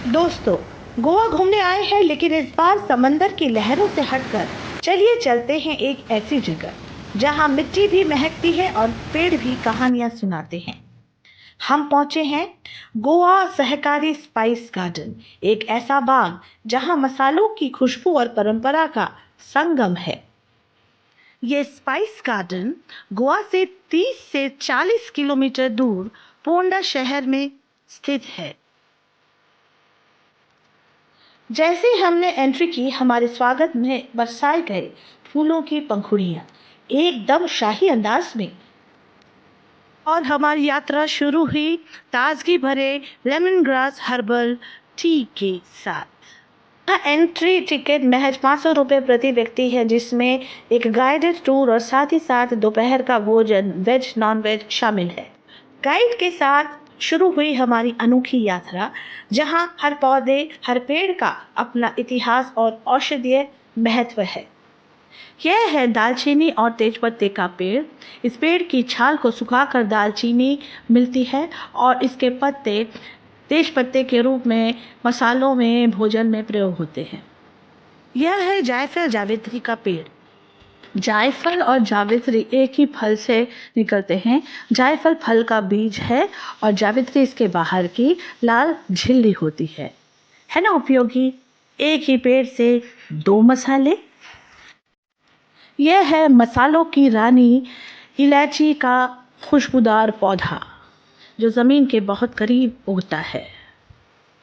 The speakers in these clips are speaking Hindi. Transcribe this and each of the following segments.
दोस्तों, गोवा घूमने आए हैं लेकिन इस बार समंदर की लहरों से हटकर चलिए चलते हैं एक ऐसी जगह जहां मिट्टी भी महकती है और पेड़ भी कहानियां सुनाते हैं। हम पहुंचे हैं गोवा सहकारी स्पाइस गार्डन, एक ऐसा बाग जहां मसालों की खुशबू और परंपरा का संगम है। ये स्पाइस गार्डन गोवा से 30 से 40 किलोमीटर दूर पोंडा शहर में स्थित है। जैसे ही हमने एंट्री की, हमारे स्वागत में बरसाए गए फूलों की पंखुड़ियां एकदम शाही अंदाज में, और हमारी यात्रा शुरू हुई ताजगी भरे लेमन ग्रास हर्बल टी के साथ। यहाँ एंट्री टिकट महज 500 रुपये प्रति व्यक्ति है, जिसमें एक गाइडेड टूर और साथ ही साथ दोपहर का भोजन वेज नॉन वेज शामिल है। गाइड के साथ शुरू हुई हमारी अनोखी यात्रा, जहां हर पौधे हर पेड़ का अपना इतिहास और औषधीय महत्व है। यह है दालचीनी और तेजपत्ते का पेड़। इस पेड़ की छाल को सुखाकर दालचीनी मिलती है और इसके पत्ते तेजपत्ते के रूप में मसालों में भोजन में प्रयोग होते हैं। यह है जायफल जावित्री का पेड़। जायफल और जावित्री एक ही फल से निकलते हैं। जायफल फल का बीज है और जावित्री इसके बाहर की लाल झिल्ली होती है ना उपयोगी। एक ही पेड़ से दो मसाले। यह है मसालों की रानी इलायची का खुशबूदार पौधा, जो जमीन के बहुत करीब उगता है।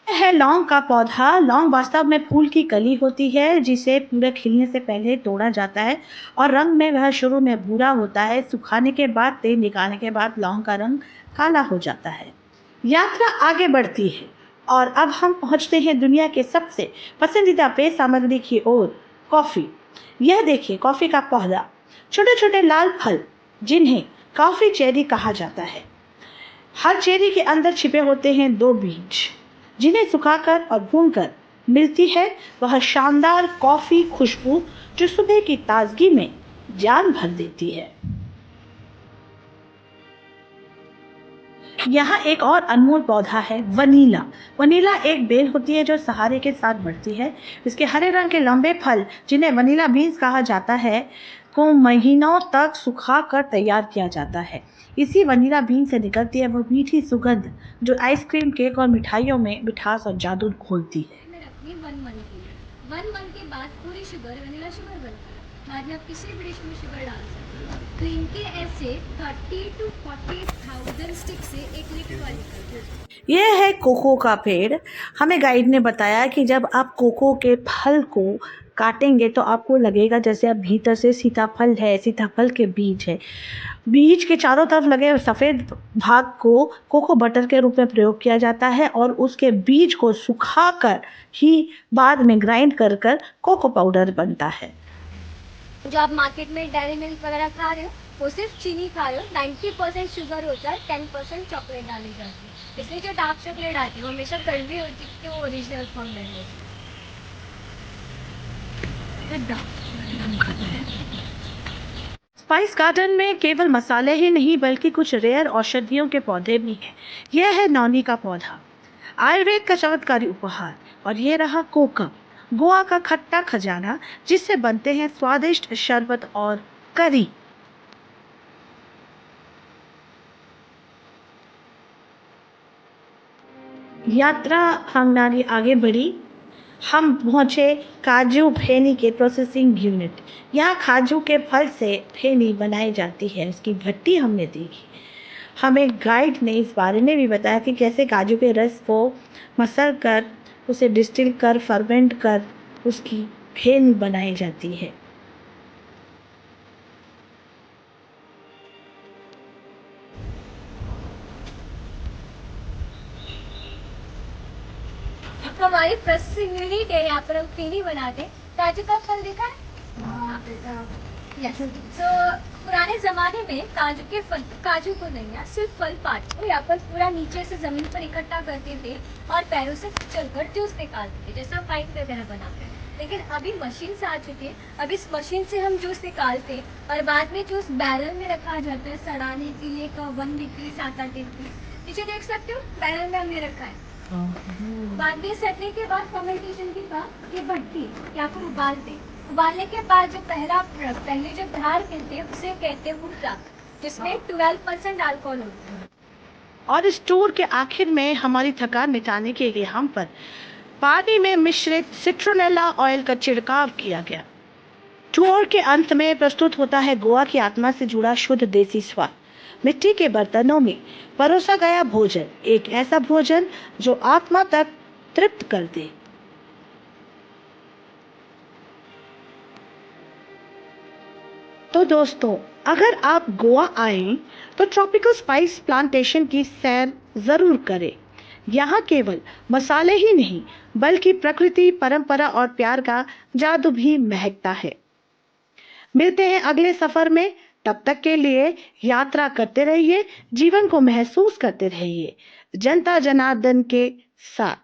यह है लौंग का पौधा। लौंग वास्तव में फूल की कली होती है, जिसे पूरे खिलने से पहले तोड़ा जाता है और रंग में वह शुरू में भूरा होता है। सुखाने के बाद, तेल निकालने के बाद लौंग का रंग काला हो जाता है। यात्रा आगे बढ़ती है और अब हम पहुंचते हैं दुनिया के सबसे पसंदीदा पेय सामग्री की ओर, कॉफी। यह देखिए कॉफी का पौधा, छोटे छोटे लाल फल जिन्हें कॉफी चेरी कहा जाता है। हर चेरी के अंदर छिपे होते हैं दो बीज, जिन्हें सुखाकर और भूनकर मिलती है वह शानदार कॉफी खुशबू, जो सुबह की ताजगी में जान भर देती है। यहाँ एक और अनमोल पौधा है, वनीला। वनीला एक बेल होती है जो सहारे के साथ बढ़ती है। इसके हरे रंग के लंबे फल, जिन्हें वनीला बीन्स कहा जाता है, को महीनों तक सुखा कर तैयार किया जाता है। इसी वनीला बीन से निकलती है वो मीठी सुगंध, जो आइसक्रीम, केक और मिठाइयों में मिठास और जादू घोलती है। में रखनी है 1 मंथ के लिए। 1 मंथ के बाद पूरी शुगर वनीला शुगर बनती है। बाद में आप किसी भी डिश में शुगर डाल सकते हो। तो इनके ऐसे 30 to 40,000 स्टिक से एक लिक्विड निकलती है। यह है कोको का पेड़। हमें गाइड ने बताया कि जब आप कोको के फल को काटेंगे तो आपको लगेगा जैसे आप भीतर से सीताफल है, सीताफल के बीज है। बीज के चारों तरफ लगे सफ़ेद भाग को कोको बटर के रूप में प्रयोग किया जाता है और उसके बीज को सुखाकर ही बाद में ग्राइंड कर कर कोको पाउडर बनता है। जो आप मार्केट में डेयरी मिल्क वगैरह खा रहे हो, वो सिर्फ चीनी खा रहे हो। 90% शुगर होता है, 10% चॉकलेट डाली जाती है। इसलिए जो डार्क चॉकलेट आती है वो हमेशा कड़वी होती है, कि वो ओरिजिनल फॉर्म में होती है। स्पाइस गार्डन में केवल मसाले ही नहीं बल्कि कुछ रेयर औषधियों के पौधे भी हैं। यह है नौनी का पौधा, आयुर्वेद का चमत्कारी उपहार। और ये रहा कोकम, गोवा का खट्टा खजाना, जिससे बनते हैं स्वादिष्ट शरबत और करी। यात्रा हमारी आगे बढ़ी। हम पहुंचे काजू फेनी के प्रोसेसिंग यूनिट। यहाँ काजू के फल से फेनी बनाई जाती है, उसकी भट्टी हमने देखी। हमें गाइड ने इस बारे में भी बताया कि कैसे काजू के रस को मसल कर, उसे डिस्टिल कर, फर्मेंट कर उसकी फेनी बनाई जाती है। है। तो हमारी प्रोसेसिंग यूनिट है, यहाँ पर हम फेनी बनाते हैं। काजू का फल देखा है? यस। तो पुराने जमाने में काजू के फल, काजू को नहीं है, सिर्फ फल पात को यहाँ पर पूरा नीचे से जमीन पर इकट्ठा करते थे और पैरों से चलकर जूस निकालते थे, जैसा वाइन वगैरह बनाते हैं। लेकिन अभी मशीन से आ चुकी है। अब इस मशीन से हम जूस निकालते हैं और बाद में जूस बैरल में रखा जाता है सड़ाने के लिए। का 1 डिग्री 7-8 डिग्री नीचे देख सकते हो, बैरल में हमने रखा है। बाद में सड़ने के बाद फर्मेंटेशन के बाद ये बढ़ती है या फिर उबालते हैं। उबालने के बाद जो पहले जो धार मिलते हैं उसे कहते हैं हुर्रा, जिसमें 12% अल्कोहल होता है। और इस टूर के आखिर में हमारी थकान मिटाने के लिए हम पर पानी में मिश्रित सिट्रोनेला ऑयल का छिड़काव किया गया। टूर के अंत में प्रस्तुत होता है गोवा की आत्मा से जुड़ा शुद्ध देसी स्वाद। मिट्टी के बर्तनों में परोसा गया भोजन, एक ऐसा भोजन जो आत्मा तक तृप्त कर दे। तो दोस्तों, अगर आप गोवा आए तो ट्रॉपिकल स्पाइस प्लांटेशन की सैर जरूर करें। यहाँ केवल मसाले ही नहीं बल्कि प्रकृति, परंपरा और प्यार का जादू भी महकता है। मिलते हैं अगले सफर में, तब तक के लिए यात्रा करते रहिए, जीवन को महसूस करते रहिए, जनता जनार्दन के साथ।